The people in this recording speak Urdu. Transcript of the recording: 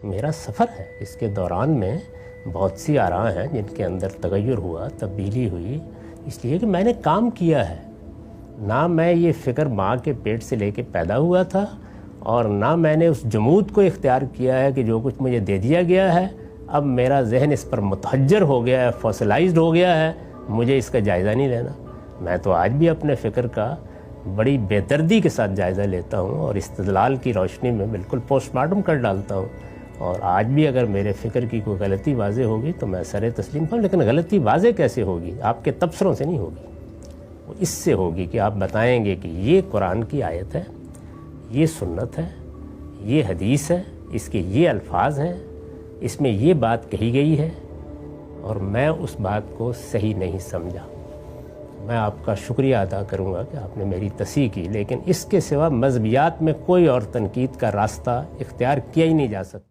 میرا سفر ہے، اس کے دوران میں بہت سی آراء ہیں جن کے اندر تغیر ہوا، تبدیلی ہوئی، اس لیے کہ میں نے کام کیا ہے۔ نہ میں یہ فکر ماں کے پیٹ سے لے کے پیدا ہوا تھا، اور نہ میں نے اس جمود کو اختیار کیا ہے کہ جو کچھ مجھے دے دیا گیا ہے اب میرا ذہن اس پر متحجر ہو گیا ہے، فوسلائزڈ ہو گیا ہے، مجھے اس کا جائزہ نہیں لینا۔ میں تو آج بھی اپنے فکر کا بڑی بے دردی کے ساتھ جائزہ لیتا ہوں اور استدلال کی روشنی میں بالکل پوسٹ مارٹم کر ڈالتا ہوں، اور آج بھی اگر میرے فکر کی کوئی غلطی واضح ہوگی تو میں سر تسلیم ہوں، لیکن غلطی واضح کیسے ہوگی؟ آپ کے تبصروں سے نہیں ہوگی، وہ اس سے ہوگی کہ آپ بتائیں گے کہ یہ قرآن کی آیت ہے، یہ سنت ہے، یہ حدیث ہے، اس کے یہ الفاظ ہیں، اس میں یہ بات کہی گئی ہے اور میں اس بات کو صحیح نہیں سمجھا۔ میں آپ کا شکریہ ادا کروں گا کہ آپ نے میری تصحیح کی، لیکن اس کے سوا مذہبیات میں کوئی اور تنقید کا راستہ اختیار کیا ہی نہیں جا سکتا۔